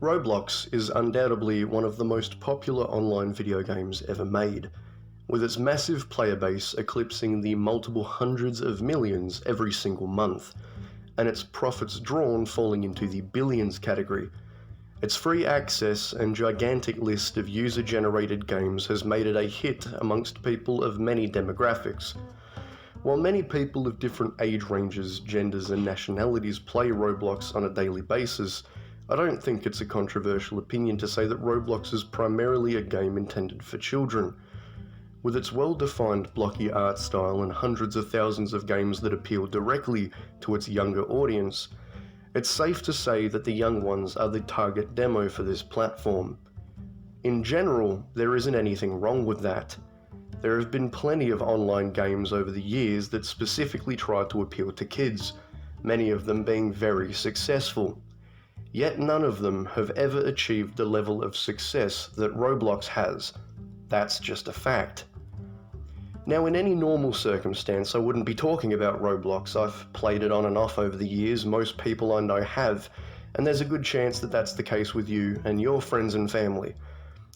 Roblox is undoubtedly one of the most popular online video games ever made, with its massive player base eclipsing the multiple hundreds of millions every single month, and its profits drawn falling into the billions category. Its free access and gigantic list of user-generated games has made it a hit amongst people of many demographics. While many people of different age ranges, genders and nationalities play Roblox on a daily basis, I don't think it's a controversial opinion to say that Roblox is primarily a game intended for children. With its well-defined blocky art style and hundreds of thousands of games that appeal directly to its younger audience, it's safe to say that the young ones are the target demo for this platform. In general, there isn't anything wrong with that. There have been plenty of online games over the years that specifically try to appeal to kids, many of them being very successful. Yet none of them have ever achieved the level of success that Roblox has. That's just a fact. Now, in any normal circumstance, I wouldn't be talking about Roblox. I've played it on and off over the years, most people I know have, and there's a good chance that that's the case with you and your friends and family.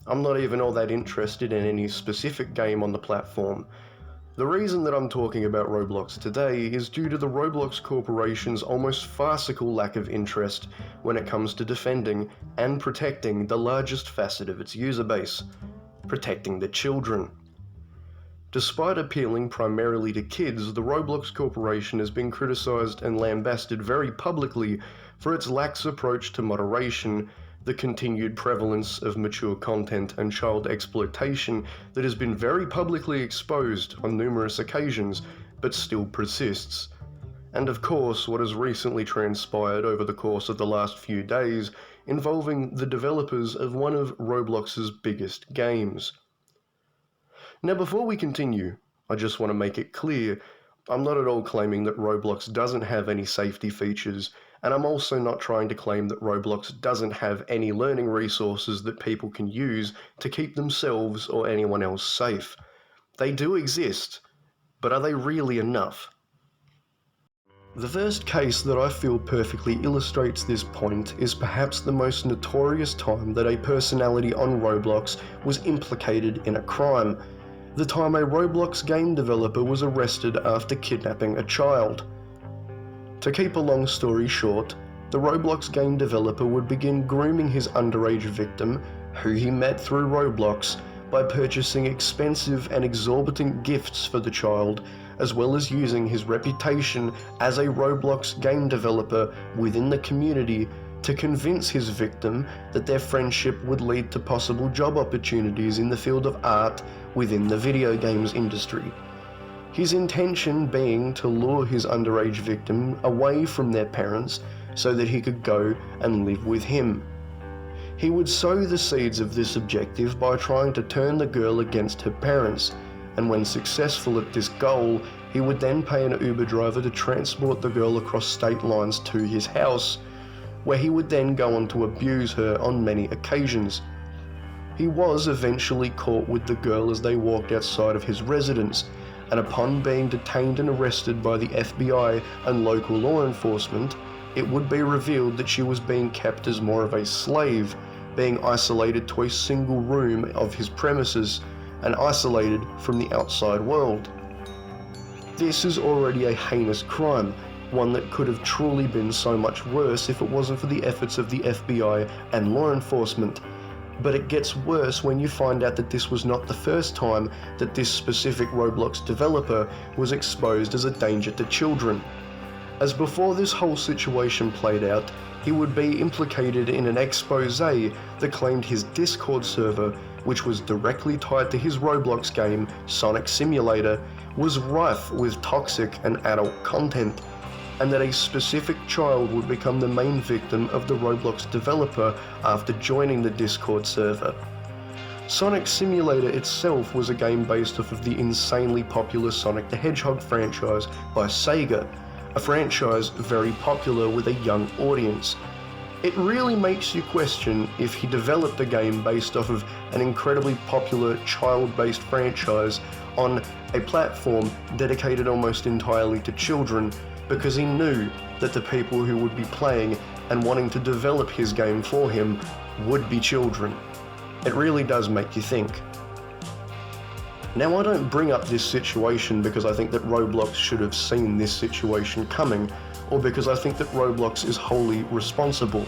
I'm not even all that interested in any specific game on the platform. The reason that I'm talking about Roblox today is due to the Roblox Corporation's almost farcical lack of interest when it comes to defending and protecting the largest facet of its user base, protecting the children. Despite appealing primarily to kids, the Roblox Corporation has been criticized and lambasted very publicly for its lax approach to moderation, the continued prevalence of mature content and child exploitation that has been very publicly exposed on numerous occasions but still persists, and of course what has recently transpired over the course of the last few days involving the developers of one of Roblox's biggest games. Now, before we continue, I just want to make it clear, I'm not at all claiming that Roblox doesn't have any safety features, and I'm also not trying to claim that Roblox doesn't have any learning resources that people can use to keep themselves or anyone else safe. They do exist, but are they really enough? The first case that I feel perfectly illustrates this point is perhaps the most notorious time that a personality on Roblox was implicated in a crime. The time a Roblox game developer was arrested after kidnapping a child. To keep a long story short, the Roblox game developer would begin grooming his underage victim, who he met through Roblox, by purchasing expensive and exorbitant gifts for the child, as well as using his reputation as a Roblox game developer within the community to convince his victim that their friendship would lead to possible job opportunities in the field of art within the video games industry. His intention being to lure his underage victim away from their parents so that he could go and live with him. He would sow the seeds of this objective by trying to turn the girl against her parents, and when successful at this goal, he would then pay an Uber driver to transport the girl across state lines to his house, where he would then go on to abuse her on many occasions. He was eventually caught with the girl as they walked outside of his residence, and upon being detained and arrested by the FBI and local law enforcement, it would be revealed that she was being kept as more of a slave, being isolated to a single room of his premises and isolated from the outside world. This is already a heinous crime, one that could have truly been so much worse if it wasn't for the efforts of the FBI and law enforcement. But it gets worse when you find out that this was not the first time that this specific Roblox developer was exposed as a danger to children. As before this whole situation played out, he would be implicated in an expose that claimed his Discord server, which was directly tied to his Roblox game, Sonic Simulator, was rife with toxic and adult content, and that a specific child would become the main victim of the Roblox developer after joining the Discord server. Sonic Simulator itself was a game based off of the insanely popular Sonic the Hedgehog franchise by Sega, a franchise very popular with a young audience. It really makes you question if he developed a game based off of an incredibly popular child-based franchise on a platform dedicated almost entirely to children, because he knew that the people who would be playing and wanting to develop his game for him would be children. It really does make you think. Now, I don't bring up this situation because I think that Roblox should have seen this situation coming, or because I think that Roblox is wholly responsible.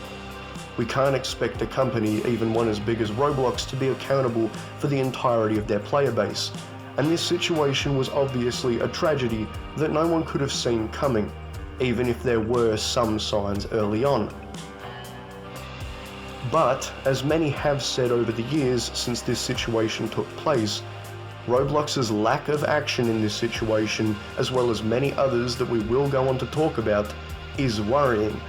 We can't expect a company, even one as big as Roblox, to be accountable for the entirety of their player base, and this situation was obviously a tragedy that no one could have seen coming, even if there were some signs early on. But, as many have said over the years since this situation took place, Roblox's lack of action in this situation, as well as many others that we will go on to talk about, is worrying.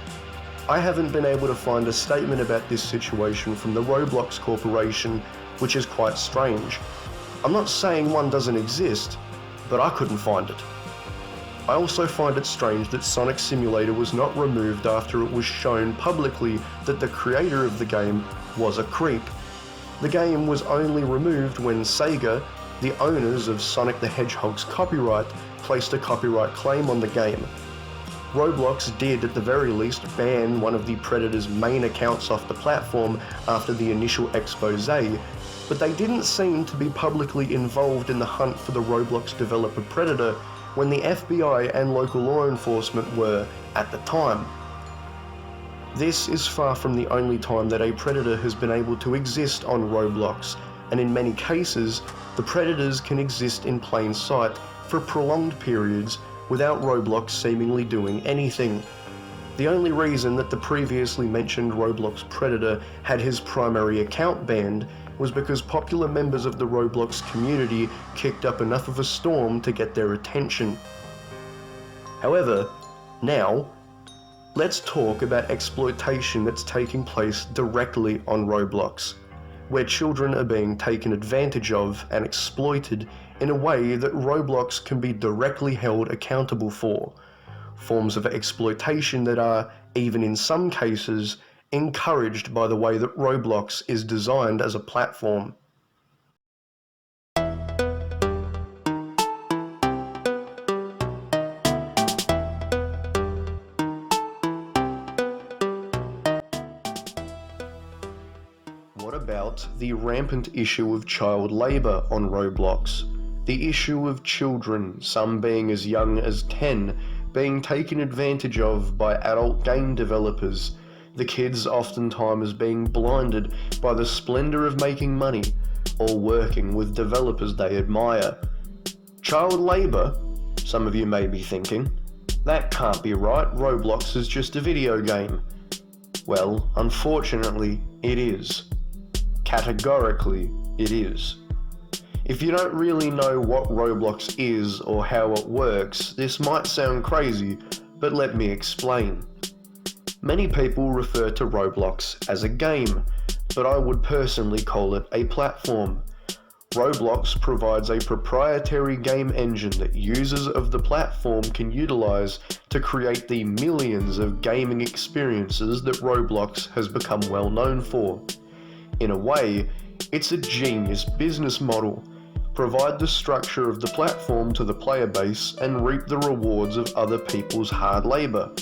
I haven't been able to find a statement about this situation from the Roblox Corporation, which is quite strange. I'm not saying one doesn't exist, but I couldn't find it. I also find it strange that Sonic Simulator was not removed after it was shown publicly that the creator of the game was a creep. The game was only removed when Sega, the owners of Sonic the Hedgehog's copyright, placed a copyright claim on the game. Roblox did, at the very least, ban one of the Predator's main accounts off the platform after the initial expose, but they didn't seem to be publicly involved in the hunt for the Roblox developer Predator when the FBI and local law enforcement were at the time. This is far from the only time that a Predator has been able to exist on Roblox, and in many cases, the Predators can exist in plain sight for prolonged periods without Roblox seemingly doing anything. The only reason that the previously mentioned Roblox Predator had his primary account banned was because popular members of the Roblox community kicked up enough of a storm to get their attention. However, now, let's talk about exploitation that's taking place directly on Roblox, where children are being taken advantage of and exploited in a way that Roblox can be directly held accountable for. Forms of exploitation that are, even in some cases, encouraged by the way that Roblox is designed as a platform. What about the rampant issue of child labour on Roblox? The issue of children, some being as young as 10, being taken advantage of by adult game developers, the kids oftentimes being blinded by the splendour of making money, or working with developers they admire. Child labour? Some of you may be thinking. That can't be right, Roblox is just a video game. Well, unfortunately, it is. Categorically, it is. If you don't really know what Roblox is or how it works, this might sound crazy, but let me explain. Many people refer to Roblox as a game, but I would personally call it a platform. Roblox provides a proprietary game engine that users of the platform can utilize to create the millions of gaming experiences that Roblox has become well known for. In a way, it's a genius business model. Provide the structure of the platform to the player base and reap the rewards of other people's hard labour.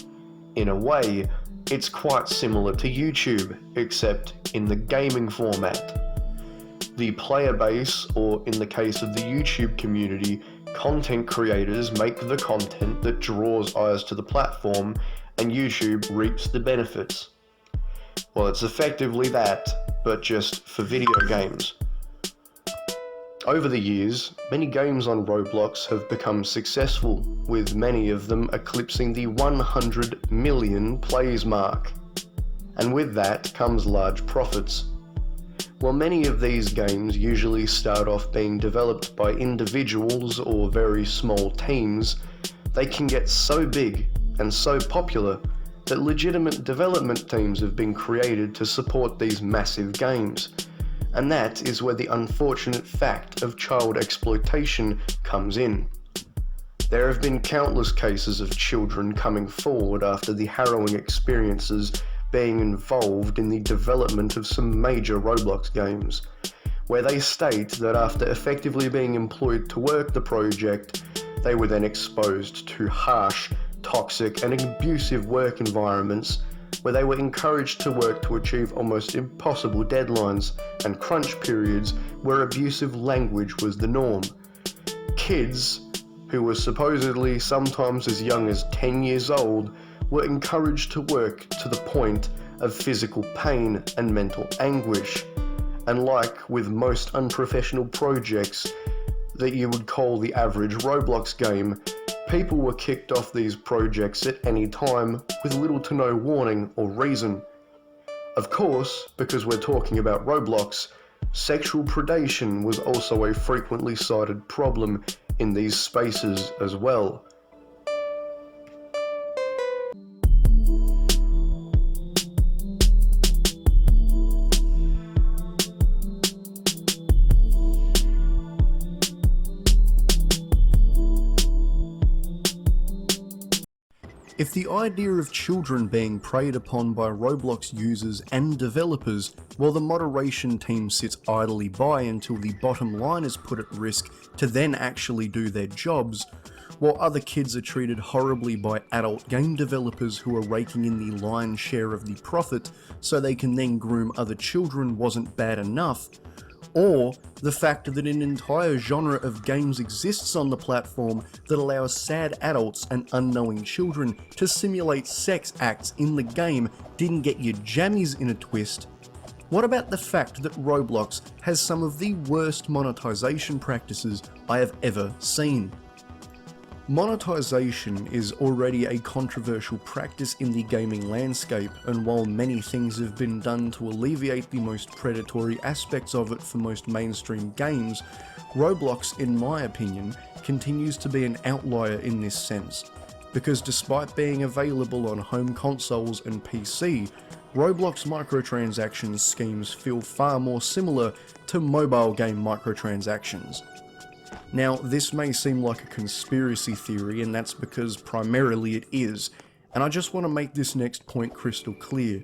In a way, it's quite similar to YouTube, except in the gaming format. The player base, or in the case of the YouTube community, content creators make the content that draws eyes to the platform, and YouTube reaps the benefits. Well, it's effectively that, but just for video games. Over the years, many games on Roblox have become successful, with many of them eclipsing the 100 million plays mark. And with that comes large profits. While many of these games usually start off being developed by individuals or very small teams, they can get so big and so popular that legitimate development teams have been created to support these massive games. And that is where the unfortunate fact of child exploitation comes in. There have been countless cases of children coming forward after the harrowing experiences being involved in the development of some major Roblox games, where they state that after effectively being employed to work the project, they were then exposed to harsh, toxic and abusive work environments where they were encouraged to work to achieve almost impossible deadlines and crunch periods where abusive language was the norm. Kids, who were supposedly sometimes as young as 10 years old, were encouraged to work to the point of physical pain and mental anguish. And like with most unprofessional projects that you would call the average Roblox game, people were kicked off these projects at any time with little to no warning or reason. Of course, because we're talking about Roblox, sexual predation was also a frequently cited problem in these spaces as well. If the idea of children being preyed upon by Roblox users and developers, while the moderation team sits idly by until the bottom line is put at risk to then actually do their jobs, while other kids are treated horribly by adult game developers who are raking in the lion's share of the profit so they can then groom other children wasn't bad enough, or the fact that an entire genre of games exists on the platform that allows sad adults and unknowing children to simulate sex acts in the game didn't get your jammies in a twist, what about the fact that Roblox has some of the worst monetization practices I have ever seen? Monetization is already a controversial practice in the gaming landscape, and while many things have been done to alleviate the most predatory aspects of it for most mainstream games, Roblox, in my opinion, continues to be an outlier in this sense, because despite being available on home consoles and PC, Roblox microtransaction schemes feel far more similar to mobile game microtransactions. Now, this may seem like a conspiracy theory, and that's because primarily it is, and I just want to make this next point crystal clear.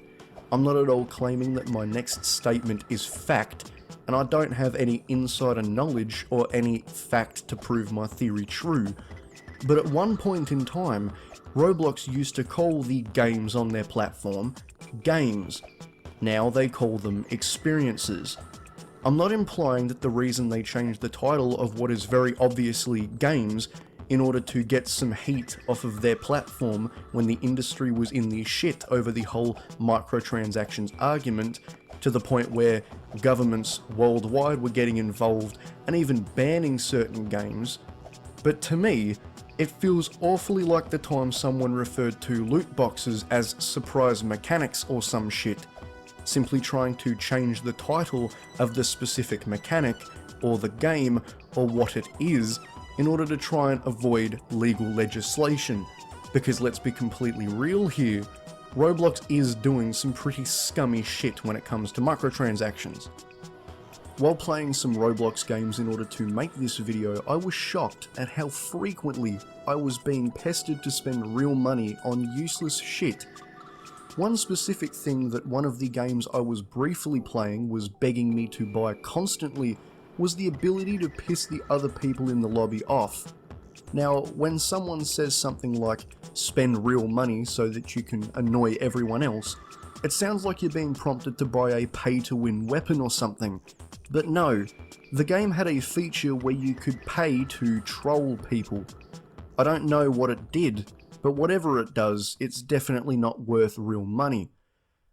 I'm not at all claiming that my next statement is fact, and I don't have any insider knowledge or any fact to prove my theory true, but at one point in time, Roblox used to call the games on their platform games. Now they call them experiences. I'm not implying that the reason they changed the title of what is very obviously games in order to get some heat off of their platform when the industry was in the shit over the whole microtransactions argument, to the point where governments worldwide were getting involved and even banning certain games, but to me, it feels awfully like the time someone referred to loot boxes as surprise mechanics or some shit, simply trying to change the title of the specific mechanic, or the game, or what it is, in order to try and avoid legal legislation. Because let's be completely real here, Roblox is doing some pretty scummy shit when it comes to microtransactions. While playing some Roblox games in order to make this video, I was shocked at how frequently I was being pestered to spend real money on useless shit. One specific thing that one of the games I was briefly playing was begging me to buy constantly was the ability to piss the other people in the lobby off. Now, when someone says something like, spend real money so that you can annoy everyone else, it sounds like you're being prompted to buy a pay-to-win weapon or something. But no, the game had a feature where you could pay to troll people. I don't know what it did, but whatever it does, it's definitely not worth real money.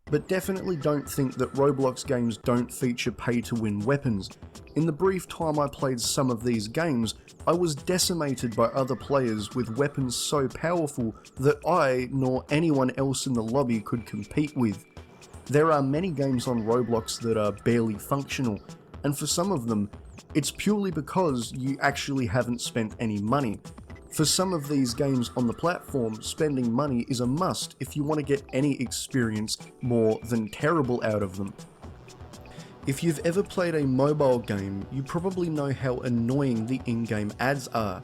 But definitely don't think that Roblox games don't feature pay-to-win weapons. In the brief time I played some of these games, I was decimated by other players with weapons so powerful that I, nor anyone else in the lobby, could compete with. There are many games on Roblox that are barely functional, and for some of them, it's purely because you actually haven't spent any money. For some of these games on the platform, spending money is a must if you want to get any experience more than terrible out of them. If you've ever played a mobile game, you probably know how annoying the in-game ads are.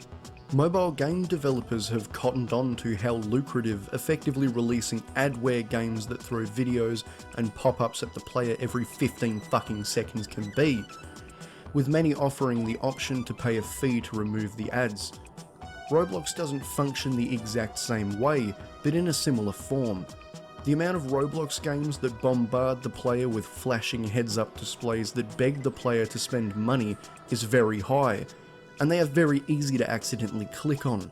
Mobile game developers have cottoned on to how lucrative effectively releasing adware games that throw videos and pop-ups at the player every 15 fucking seconds can be, with many offering the option to pay a fee to remove the ads. Roblox doesn't function the exact same way, but in a similar form. The amount of Roblox games that bombard the player with flashing heads-up displays that beg the player to spend money is very high, and they are very easy to accidentally click on.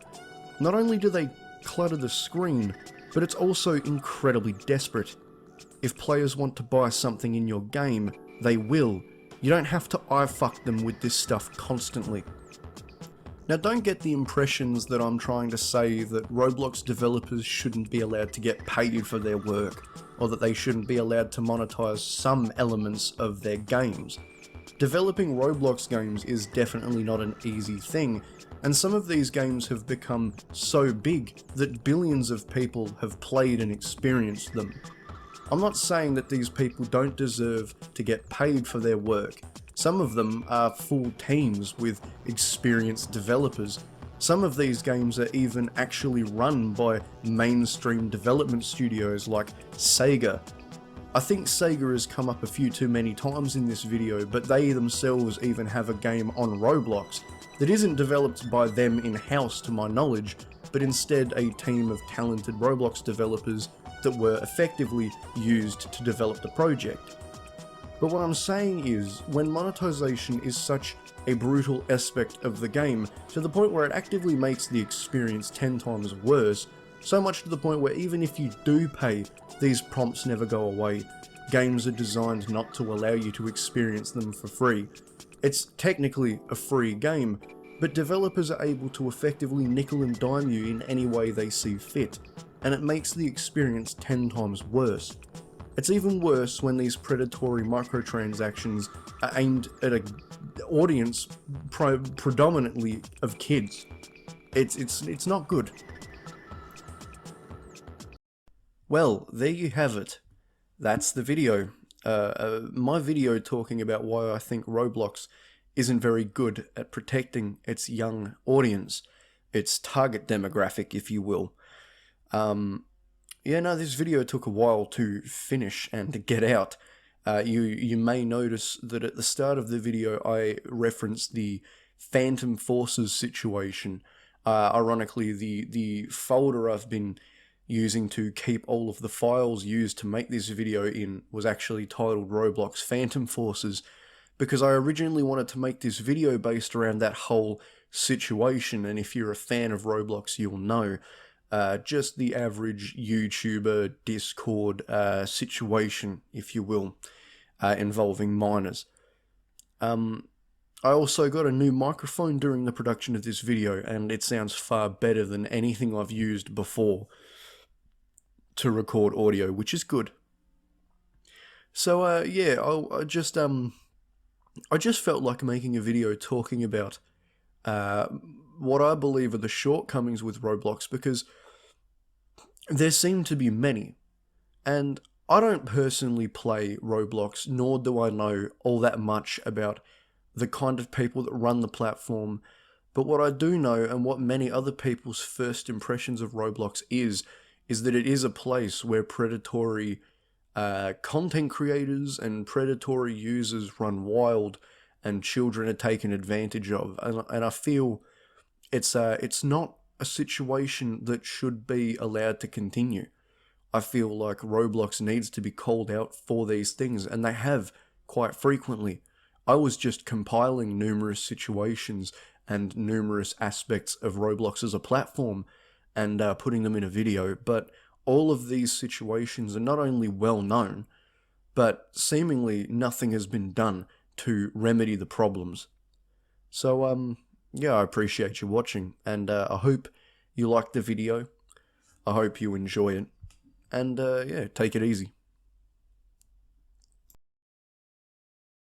Not only do they clutter the screen, but it's also incredibly desperate. If players want to buy something in your game, they will. You don't have to eye-fuck them with this stuff constantly. Now, don't get the impressions that I'm trying to say that Roblox developers shouldn't be allowed to get paid for their work, or that they shouldn't be allowed to monetize some elements of their games. Developing Roblox games is definitely not an easy thing, and some of these games have become so big that billions of people have played and experienced them. I'm not saying that these people don't deserve to get paid for their work. Some of them are full teams with experienced developers. Some of these games are even actually run by mainstream development studios like Sega. I think Sega has come up a few too many times in this video, but they themselves even have a game on Roblox that isn't developed by them in-house to my knowledge, but instead a team of talented Roblox developers that were effectively used to develop the project. But what I'm saying is, when monetization is such a brutal aspect of the game, to the point where it actively makes the experience 10 times worse, so much to the point where even if you do pay, these prompts never go away. Games are designed not to allow you to experience them for free. It's technically a free game, but developers are able to effectively nickel and dime you in any way they see fit, and it makes the experience 10 times worse. It's even worse when these predatory microtransactions are aimed at an audience predominantly of kids. It's not good. Well, there you have it. That's the video. My video talking about why I think Roblox isn't very good at protecting its young audience, its target demographic, if you will. Yeah, no, this video took a while to finish and to get out. You may notice that at the start of the video I referenced the Phantom Forces situation. Ironically, the folder I've been using to keep all of the files used to make this video in was actually titled Roblox Phantom Forces, because I originally wanted to make this video based around that whole situation, and if you're a fan of Roblox you'll know. Just the average YouTuber Discord situation, if you will, involving minors. I also got a new microphone during the production of this video, and it sounds far better than anything I've used before to record audio, which is good. So yeah, I just felt like making a video talking about what I believe are the shortcomings with Roblox, because there seem to be many, and I don't personally play Roblox, nor do I know all that much about the kind of people that run the platform, but what I do know, and what many other people's first impressions of Roblox is that it is a place where predatory content creators and predatory users run wild, and children are taken advantage of, and I feel it's not a situation that should be allowed to continue. I feel like Roblox needs to be called out for these things, and they have quite frequently. I was just compiling numerous situations and numerous aspects of Roblox as a platform and putting them in a video, but all of these situations are not only well known, but seemingly nothing has been done to remedy the problems. So, yeah, I appreciate you watching, and I hope you liked the video. I hope you enjoy it, and yeah, take it easy.